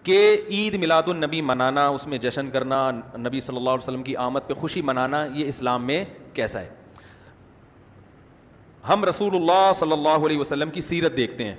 کہ عید میلاد النبی منانا، اس میں جشن کرنا، نبی صلی اللہ علیہ وسلم کی آمد پہ خوشی منانا، یہ اسلام میں کیسا ہے؟ ہم رسول اللہ صلی اللہ علیہ وسلم کی سیرت دیکھتے ہیں.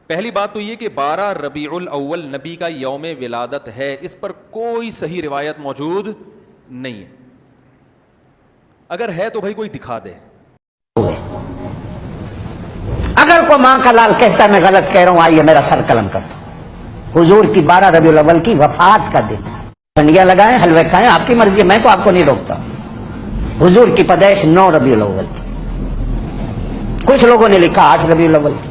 پہلی بات تو یہ کہ 12 ربیع الاول نبی کا یوم ولادت ہے، اس پر کوئی صحیح روایت موجود نہیں ہے. اگر ہے تو بھائی کوئی دکھا دے. اگر کوئی ماں کا لال کہتا ہے میں غلط کہہ رہا ہوں، آئیے میرا سر قلم کر دو. حضور کی 12 ربیع الاول کی وفات کا دن، ٹھنڈیاں لگائیں، حلوے کھائیں، آپ کی مرضی، میں تو آپ کو نہیں روکتا. حضور کی پیدائش 9 ربیع الاول تھی. کچھ لوگوں نے لکھا 8 ربیع الاول تھی،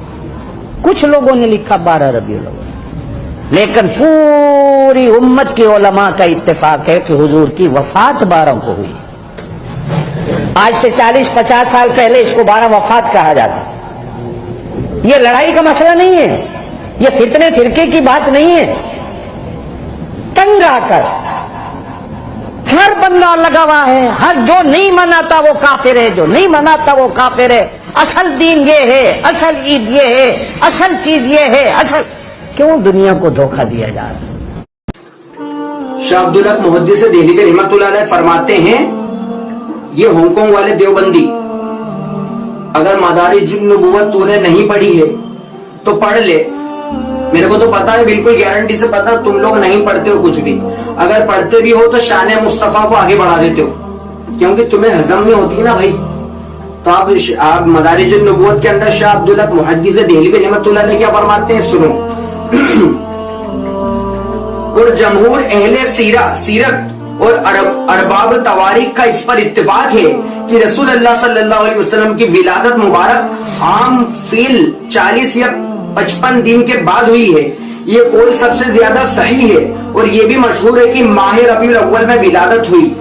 کچھ لوگوں نے لکھا 12 ربیع الاول، لیکن پوری امت کی علماء کا اتفاق ہے کہ حضور کی وفات 12 کو ہوئی. آج سے 40-50 سال پہلے اس کو 12 وفات کہا جاتا. یہ لڑائی کا مسئلہ نہیں ہے، یہ فتنے فرقے کی بات نہیں ہے. تنگ آ کر ہر بندہ لگا ہوا ہے، ہر جو نہیں مناتا وہ کافر ہے، جو نہیں مناتا وہ کافر ہے. اصل دین یہ ہے، اصل عید یہ ہے، اصل چیز یہ ہے، اصل کیوں دنیا کو دھوکہ دیا جا رہا ہے؟ شاہ عبدالحق محدث دہلوی رحمۃ اللہ علیہ فرماتے ہیں، یہ ہانگ کانگ والے دیوبندی، اگر مدارج النبوت تو نے نہیں پڑھی ہے تو پڑھ لے. میرے کو تو پتا ہے، بالکل گارنٹی سے پتا، تم لوگ نہیں پڑھتے ہو کچھ بھی. اگر پڑھتے بھی ہو تو شان مصطفیٰ کو آگے بڑھا دیتے ہو، کیونکہ تمہیں ہضم نہیں ہوتی نا بھائی. تو آپ مدارج النبوت کے اندر شاہ عبدالحق محدث دہلوی رحمۃ اللہ علیہ کیا فرماتے ہیں، سنو. اور جمہور اہل سیرت اور ارباب تواریخ کا اس پر اتفاق ہے کہ رسول اللہ صلی اللہ علیہ وسلم کی ولادت مبارک عام فیل 40 یا 55 دن کے بعد ہوئی ہے. یہ قول سب سے زیادہ صحیح ہے، اور یہ بھی مشہور ہے کہ ماہ ربیع الاول میں ولادت ہوئی،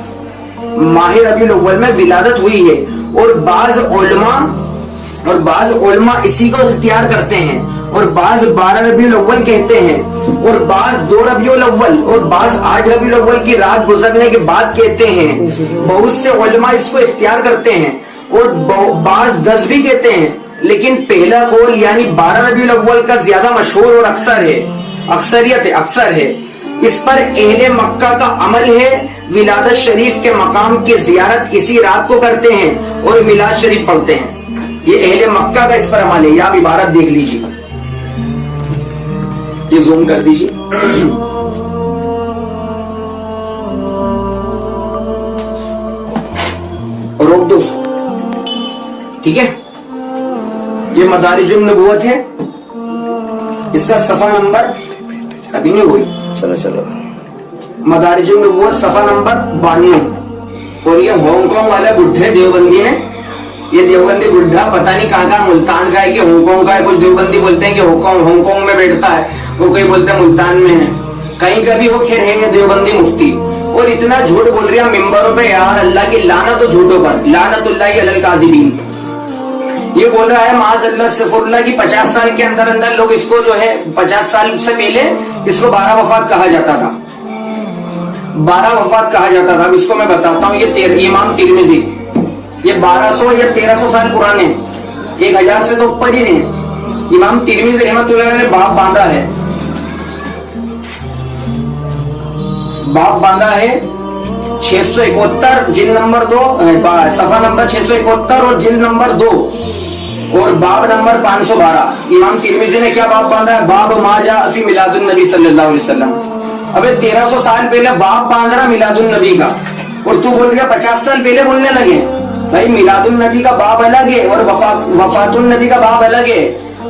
ماہ ربیع الاول میں ولادت ہوئی ہے. اور بعض علماء اسی کو اختیار کرتے ہیں، اور بعض 12 ربیع الاول کہتے ہیں، اور بعض 2 ربیع الاول اور بعض 8 ربیع الاول کی رات گزرنے کے بعد کہتے ہیں. بہت سے علماء اس کو اختیار کرتے ہیں، اور بعض 10 بھی کہتے ہیں. لیکن پہلا قول یعنی 12 ربیع الاول کا زیادہ مشہور اور اکثر ہے. اس پر اہل مکہ کا عمل ہے. ولادت شریف کے مقام کی زیارت اسی رات کو کرتے ہیں اور میلاد شریف پڑھتے ہیں. یہ اہل مکہ کا اس پر عمل ہے. یہ آپ عبارت دیکھ لیجیے، یہ زوم کر دیجیے. روک دو، ٹھیک ہے. یہ مدارج النبوت ہے، اس کا صفحہ نمبر ابھی نہیں ہوئی، چلو مدارج النبوت صفحہ نمبر 92. اور یہ ہانگ کانگ والے بڈھے دیوبندی ہیں. یہ دیوبندی بڈھا پتہ نہیں کہاں ملتان کا ہے کہ ہانگ کانگ کا ہے. کچھ دیوبندی بولتے ہیں کہ ہانگ کانگ میں بیٹھتا ہے، وہ کوئی بولتے ہیں ملتان میں ہے. کہیں کا بھی ہو، خیر ہے یہ دیوبندی مفتی. اور اتنا جھوٹ بول رہے ہیں ممبروں پہ، یار اللہ کی لعنت ہو جھوٹوں پر، لعنت اللہ علی الکاذبین. یہ بول رہا ہے معاذ اللہ سفر اللہ کی 50 سال کے اندر لوگ اس کو جو ہے 50 سال سے پہلے اس کو 12 وفات کہا جاتا تھا، 12 وفات کہا جاتا تھا. اب اس کو میں بتاتا ہوں. یہ امام ترمذی، یہ 1200 یا 1300 سال پرانے، 1000 سے تو اوپر ہی ہیں. امام ترمذی رحمۃ اللہ نے باب باندھا ہے 671 جلد نمبر 2 صفحہ نمبر 671 اور جلد نمبر 2 اور باب نمبر 512. امام ترمذی نے کیا باب باندھا ہے؟ باب ما جاء فی میلاد النبی صلی اللہ علیہ وسلم. ابے 1300 سال پہلے باب باندھ رہا میلاد النبی کا، اور تو بول رہا 50 سال پہلے بولنے لگے. بھائی میلاد النبی کا باب الگ ہے اور وفات النبی کا باب الگ ہے.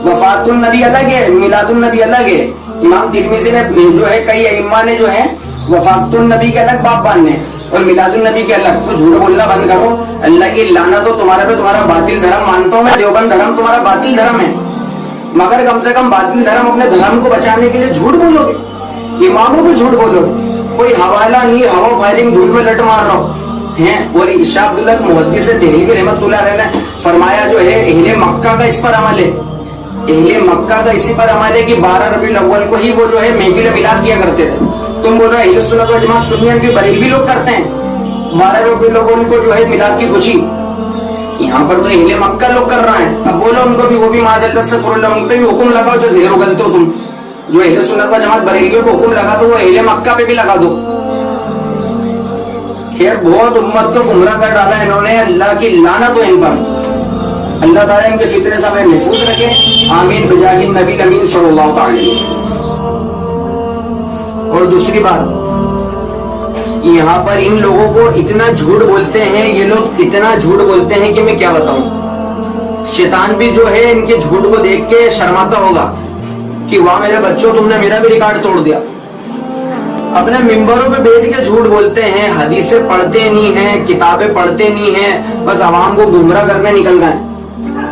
وفات النبی الگ ہے، میلاد النبی الگ ہے. امام ترمذی نے جو ہے، کئی ائمہ نے جو ہے وفات النبی کے الگ باب باندھے اور میلاد النبی کے الگ. تو جھوٹ بولنا بند کرو. اللہ کی لعنت ہو تمہارے پہ. تمہارا باطل دھرم مانتا ہوں میں، دیوبند دھرم تمہارا باطل دھرم ہے، مگر کم سے کم باطل دھرم اپنے دھرم کو بچانے کے لیے جھوٹ بولو گے، اماموں کو جھوٹ بولو گے. کوئی حوالہ نہیں، ہوا فائرنگ دھول میں لٹ مار رہا ہے. اور شاہ عبدالحق محدث دہلوی رحمۃ اللہ علیہ نے فرمایا جو ہے اہل مکہ کا اس پر عمل ہے، اہل مکہ کا اسی پر عمل ہے کہ 12 ربیع الاول کو ہی وہ جو ہے محفل میلاد کیا کرتے تھے. تم بول رہے اہل سنت و جماعت سنیت کے بریلوی لوگ کرتے ہیں 12 ربیع الاول کو جو ہے میلاد کی خوشی. یہاں پر تو اہل مکہ لوگ کر رہے ہیں. اب بولو ان کو بھی، وہ بھی معاذ اللہ سے ان پہ بھی حکم لگاؤ جو زہر اگلتے ہو تم. جو اہل سنت و جماعت بریلویوں کو حکم لگا تو وہ اہل مکہ پہ بھی لگا دو. خیر بہت امت کو گمراہ کر ڈالا انہوں نے, اللہ کی لعنت ہو ان پر. اللہ تعالیٰ ان کے فتنے سے ہمیں محفوظ رکھے, آمین بجاہ نبی امین صلی اللہ علیہ وسلم. اور دوسری بات, یہاں پر ان لوگوں کو اتنا جھوٹ بولتے ہیں, یہ لوگ اتنا جھوٹ بولتے ہیں کہ میں کیا بتاؤں. شیطان بھی جو ہے ان کے جھوٹ کو دیکھ کے شرماتا ہوگا کہ واہ میرے بچوں تم نے میرا بھی ریکارڈ توڑ دیا. اپنے ممبروں پہ بیٹھ کے جھوٹ بولتے ہیں, حدیثیں پڑھتے نہیں ہیں, کتابیں پڑھتے نہیں ہیں, بس عوام کو گمراہ کرنے نکل گئے.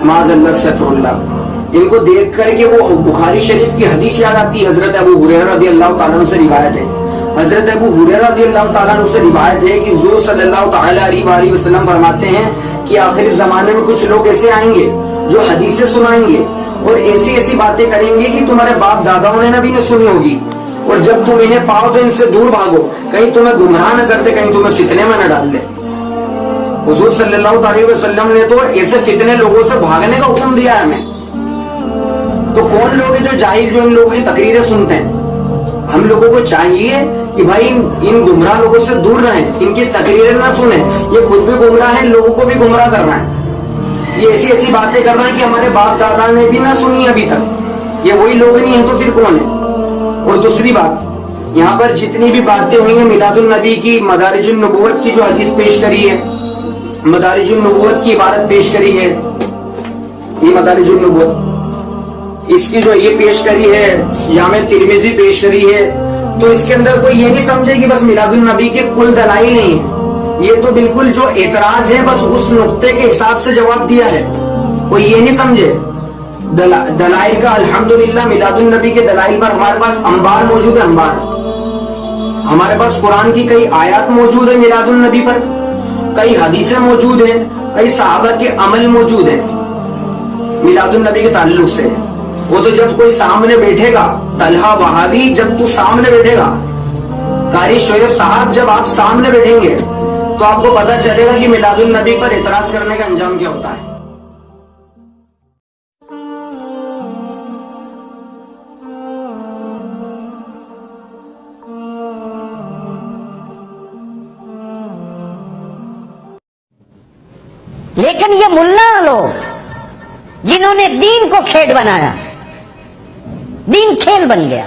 معاذ اللہ استغفر اللہ. ان کو دیکھ کر کے وہ بخاری شریف کی حدیث یاد آتی ہے. حضرت ابو ہریرہ رضی اللہ تعالیٰ عنہ سے روایت ہے, حضرت ابو ہریرہ رضی اللہ تعالیٰ عنہ سے روایت ہے کہ حضور صلی اللہ تعالیٰ علیہ وسلم فرماتے ہیں کہ آخری زمانے میں کچھ لوگ ایسے آئیں گے جو حدیثیں سنائیں گے اور ایسی ایسی باتیں کریں گے کہ تمہارے باپ داداؤں نے بھی نہ سنی ہوگی, اور جب تم انہیں پاؤ تو ان سے دور بھاگو, کہیں تمہیں گمراہ نہ کرتے, کہیں تمہیں فتنے میں نہ ڈال دے. حضور صلی اللہ علیہ وسلم نے تو ایسے فتنے لوگوں سے بھاگنے کا حکم دیا ہے ہمیں. تو کون لوگ ہیں جو جاہل جو ان لوگوں کی تقریریں سنتے ہیں؟ ہم لوگوں کو چاہیے کہ بھائی ان گمراہ لوگوں سے دور رہیں, ان کی تقریریں نہ سنیں. یہ خود بھی گمراہ ہیں, لوگوں کو بھی گمراہ کر رہے ہیں. یہ ایسی ایسی باتیں کر رہے ہیں کہ ہمارے باپ دادا نے بھی نہ سنی ابھی تک. یہ وہی لوگ نہیں ہیں تو پھر کون ہے؟ اور دوسری بات, یہاں پر جتنی بھی باتیں ہوئی ہیں میلاد النبی کی, مدارج النبوت کی جو حدیث پیش کری ہے, مدارج النبوت کی عبارت پیش کری ہے, یہ مدارج النبوت اس کی جو یہ پیش کری ہے, جامع ترمذی پیش کری ہے, تو اس کے اندر کوئی یہ نہیں سمجھے کہ بس میلاد النبی کے کل دلائل نہیں ہے. یہ تو بالکل جو اعتراض ہے بس اس نقطے کے حساب سے جواب دیا ہے. کوئی یہ نہیں سمجھے دلائل کا. الحمدللہ میلاد النبی کے دلائل پر ہمارے پاس انبار موجود ہے, انبار. ہمارے پاس قرآن کی کئی آیات موجود ہیں میلاد النبی پر, کئی حدیثیں موجود ہیں, کئی صحابہ کے عمل موجود ہیں میلاد النبی کے تعلق سے. وہ تو جب کوئی سامنے بیٹھے گا, طلحہ وہابی جب تو سامنے بیٹھے گا, قاری شعیب صاحب جب آپ سامنے بیٹھیں گے تو آپ کو پتہ چلے گا کہ میلاد النبی پر اعتراض کرنے کا انجام کیا ہوتا ہے. لیکن یہ ملا لوگ جنہوں نے دین کو کھیل بنایا, دین کھیل بن گیا.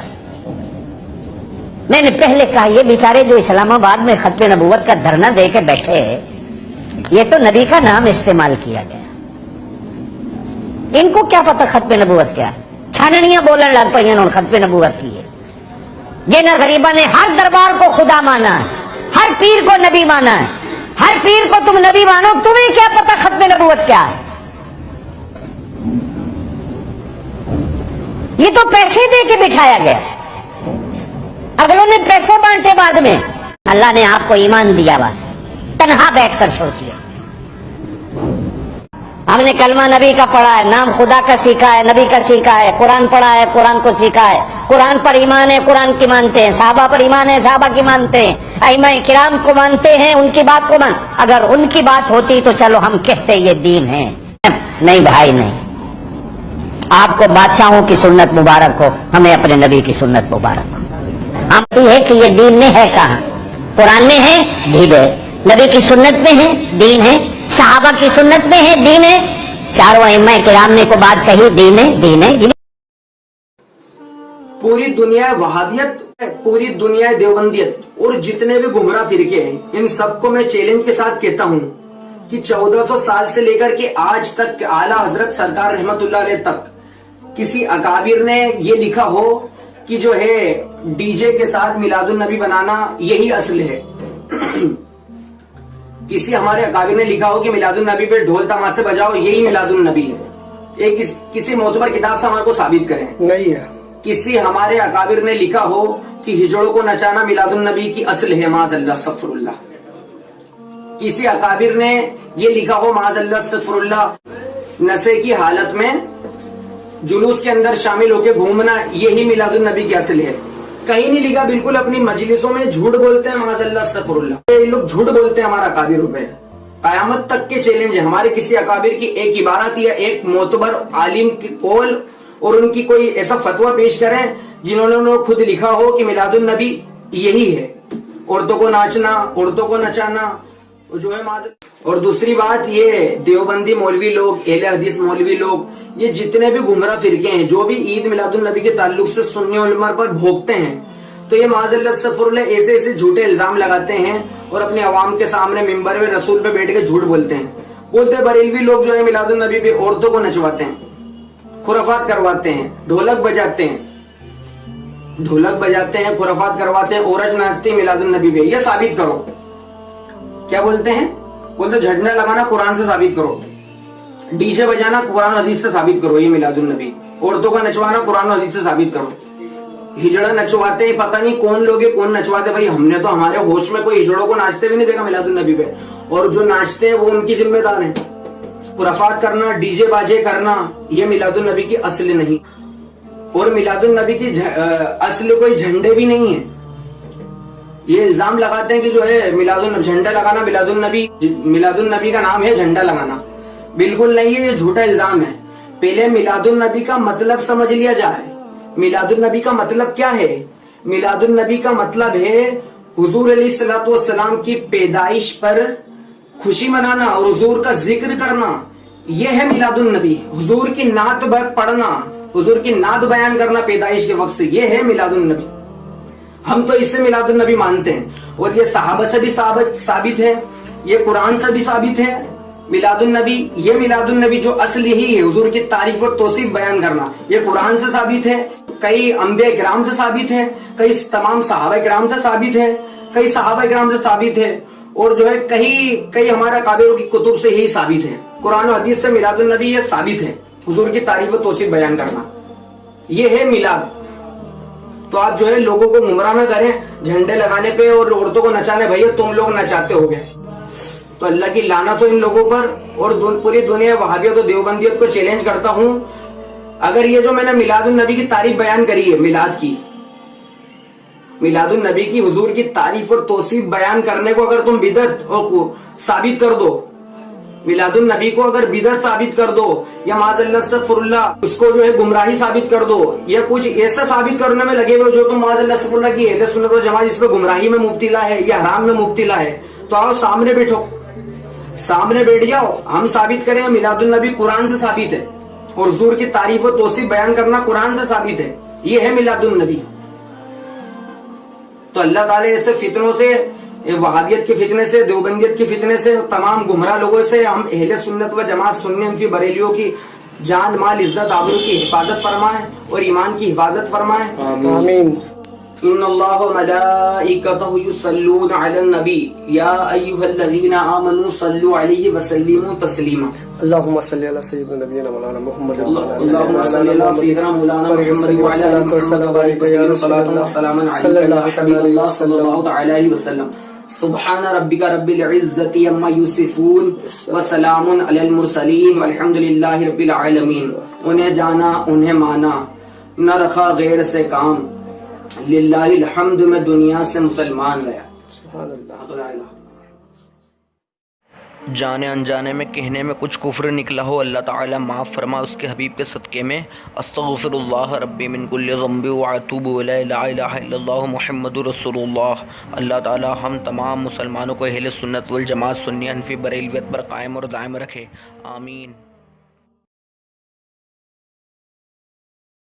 میں نے پہلے کہا یہ بیچارے جو اسلام آباد میں ختم نبوت کا دھرنا دے کے بیٹھے, یہ تو نبی کا نام استعمال کیا گیا. ان کو کیا پتا ختم نبوت کیا ہے؟ چھاننیاں بولن لگ پئی انہوں نے ختم نبوت کی ہے. جنہاں غریباں نے ہر دربار کو خدا مانا ہے, ہر پیر کو نبی مانا ہے, ہر پیر کو تم نبی مانو, تمہیں کیا پتا ختم نبوت کیا ہے؟ یہ تو پیسے دے کے بٹھایا گیا, اگلوں نے پیسے بانٹے بعد میں. اللہ نے آپ کو ایمان دیا ہوا, تنہا بیٹھ کر سوچیے. ہم نے کلمہ نبی کا پڑھا ہے, نام خدا کا سیکھا ہے, نبی کا سیکھا ہے, قرآن پڑھا ہے, قرآن کو سیکھا ہے, قرآن پر ایمان ہے, قرآن کی مانتے ہیں, صحابہ پر ایمان ہے, صحابہ کی مانتے ہیں, ائمہ کرام کو مانتے ہیں, ان کی بات کو مان. اگر ان کی بات ہوتی تو چلو ہم کہتے یہ دین ہے. نہیں بھائی نہیں, آپ کو بادشاہوں کی سنت مبارک ہو, ہمیں اپنے نبی کی سنت مبارک ہو. ہم ہے کہ یہ دین میں ہے کہاں؟ قرآن میں ہے, دین ہے. نبی کی سنت میں ہے, دین ہے. صحابہ کی سنت میں ہے, دین ہے. چاروں ائمہ کرام نے کو بات کہی, دین ہے, دین ہے. پوری دنیا وہابیت, پوری دنیا دیوبندیت اور جتنے بھی گمراہ فرقے ہیں, ان سب کو میں چیلنج کے ساتھ کہتا ہوں کہ 1400 سال سے لے کر کے آج تک اعلیٰ حضرت سرکار رحمت اللہ علیہ تک کسی اکابر نے یہ لکھا ہو کہ جو ہے ڈی جے کے ساتھ میلاد النبی بنانا یہی اصل ہے. کسی ہمارے اکابر نے لکھا ہو کہ میلاد النبی پہ ڈھول تماشے بجاؤ یہی میلاد النبی ہے؟ ایک کسی معتبر کتاب سے ہمارے کو ثابت کریں. نہیں ہے. کسی ہمارے اکابر نے لکھا ہو کہ ہجڑوں کو نچانا میلاد النبی کی اصل ہے؟ معاذ اللہ استغفر اللہ. کسی اکابر نے یہ لکھا ہو معاذ اللہ استغفر اللہ نشے کی حالت میں جلوس کے اندر شامل ہو کے گھومنا یہی میلاد النبی کی اصل ہے؟ کہیں نہیں لکھا. بالکل اپنی مجلسوں میں جھوٹ بولتے ہیں معاذ اللہ استغفر اللہ. یہ لوگ جھوٹ بولتے ہیں ہمارا اکابر پہ. قیامت تک کے چیلنج ہے. ہمارے کسی اکابر کی ایک عبارت یا ایک معتبر عالم کی قول اور ان کی کوئی ایسا فتوا پیش کریں جنہوں نے خود لکھا ہو کہ میلاد النبی یہی ہے، عورتوں کو ناچنا، عورتوں کو نچانا جو ہے معذرت۔ اور دوسری بات یہ دیوبندی مولوی لوگ، اہل حدیث مولوی لوگ، یہ جتنے بھی گمراہ فرقے ہیں جو بھی عید میلاد النبی کے تعلق سے سنی علماء پر بھوگتے ہیں، تو یہ معاذ اللہ استغفر اللہ ایسے ایسے جھوٹے الزام لگاتے ہیں اور اپنے عوام کے سامنے ممبر میں رسول پہ بیٹھ کے جھوٹ بولتے ہیں۔ بولتے بریلوی لوگ جو ہے میلاد النبی پہ عورتوں کو نچواتے ہیں، خرافات کرواتے ہیں، ڈھولک بجاتے ہیں، خرافات کرواتے ہیں، عورت ناچتی میلاد النبی پہ، یہ ثابت کرو۔ کیا بولتے ہیں؟ بولتے جھنڈا لگانا قرآن سے ثابت کرو، ڈی جے بجانا قرآن حدیث سے ثابت کرو، یہ میلاد النبی، عورتوں کا نچوانا قرآن حدیث سے ثابت کرو۔ ہجڑا نچواتے ہیں، پتہ نہیں کون لوگ ہیں کون نچواتے، بھائی ہم نے تو ہمارے ہوش میں کوئی ہجڑوں کو ناچتے بھی نہیں دیکھا میلاد النبی پہ، اور جو ناچتے ہیں وہ ان کی ذمہ دار ہیں۔ خرافات کرنا، ڈی جے باجے کرنا، یہ میلاد النبی کی اصل نہیں، اور میلاد النبی کی اصل کوئی جھنڈے بھی نہیں ہیں۔ یہ الزام لگاتے ہیں کہ جو ہے میلاد النبی جھنڈا لگانا، میلاد النبی کا نام ہے جھنڈا لگانا، بالکل نہیں ہے، یہ جھوٹا الزام ہے۔ پہلے میلاد النبی کا مطلب سمجھ لیا جائے۔ میلاد النبی کا مطلب کیا ہے؟ میلاد النبی کا مطلب ہے حضور علیہ الصلوۃ والسلام کی پیدائش پر خوشی منانا اور حضور کا ذکر کرنا، یہ ہے میلاد النبی۔ حضور کی نعت پڑھنا، حضور کی نعت بیان کرنا پیدائش کے وقت سے، یہ ہے میلاد النبی۔ ہم تو اس سے میلاد النبی مانتے ہیں، اور یہ صحابہ سے بھی ثابت ہے، یہ قرآن سے بھی ثابت ہے۔ میلاد النبی جو اصل یہی ہے، حضور کی تعریف اور توصیف بیان کرنا، یہ قرآن سے ثابت ہے، کئی انبیاء کرام سے ثابت ہے، کئی تمام صحابہ کرام سے ثابت ہے، کئی صحابہ کرام سے ثابت ہے، اور جو ہے کئی ہمارا قابلوں کی کتب سے یہی ثابت ہے۔ قرآن و حدیث سے میلاد النبی یہ ثابت ہے، حضور کی تعریف اور توصیف بیان کرنا، یہ ہے میلاد۔ تو آپ جو ہے لوگوں کو گمراہ نہ کریں جھنڈے لگانے پہ اور عورتوں کو نچانے، بھیا تم لوگ نچاتے ہو گے، تو اللہ کی لعنت ہو ان لوگوں پر۔ اور پوری دنیا وہابیت و دیوبندیت کو چیلنج کرتا ہوں، اگر یہ جو میں نے میلاد النبی کی تعریف بیان کری ہے، میلاد النبی کی حضور کی تعریف اور توصیف بیان کرنے کو اگر تم بدعت ثابت کر دو، میلاد النبی کو اگر بدعت ثابت کر دو، یا معاذ اللہ استغفر اللہ اس کو جو ہے گمراہی ثابت کر دو، یا کچھ ایسا ثابت کرنے میں لگے ہوئے جو تم معاذ اللہ استغفر اللہ کی اہل سنت و جماعت اس پہ گمراہی میں مبتلا ہے یا حرام میں مبتلا ہے، تو آؤ سامنے بیٹھو، سامنے بیٹھ جاؤ، ہم ثابت کریں گے میلاد النبی قرآن سے ثابت ہے، اور حضور کی تعریف و توصیف بیان کرنا قرآن سے ثابت ہے، یہ ہے میلاد النبی۔ تو اللہ تعالیٰ ایسے فتنوں سے، وہابیت کے فتنے سے، دیوبندیت کے فتنے سے، تمام گمراہ لوگوں سے ہم اہل سنت و جماعت سنی ان کی بریلیوں کی جان مال عزت آبرو کی حفاظت فرمائے اور ایمان کی حفاظت فرمائے، آمین۔ ان اللہ وملائکتہ یصلون علی النبی یا ایھا الذین آمنوا صلوا علیہ وسلموا تسلیما۔ اللهم صل على سيدنا نبينا مولانا محمد اللهم صل على سيدنا مولانا محمد وعلى آل محمد وبارك وسلم صلاة وسلاما عليك يا حبيب الله صلى الله عليه وسلم۔ سبحان ربک رب العزة عما یصفون وسلام علی المرسلین والحمد للہ رب العالمین۔ انہیں جانا، انہیں مانا، نہ رکھا غیر سے کام، للہ الحمد میں دنیا سے مسلمان گیا۔ سبحان اللہ۔ جانے انجانے میں کہنے میں کچھ کفر نکلا ہو، اللہ تعالیٰ معاف فرما، اس کے حبیب کے صدقے میں استغفر اللہ ربی من کل ذنب واتوب الیہ، لا الہ الا اللہ محمد رسول اللہ۔ اللہ تعالیٰ ہم تمام مسلمانوں کو اہل سنت والجماعت سنی حنفی بریلویت پر قائم اور دائم رکھے، آمین۔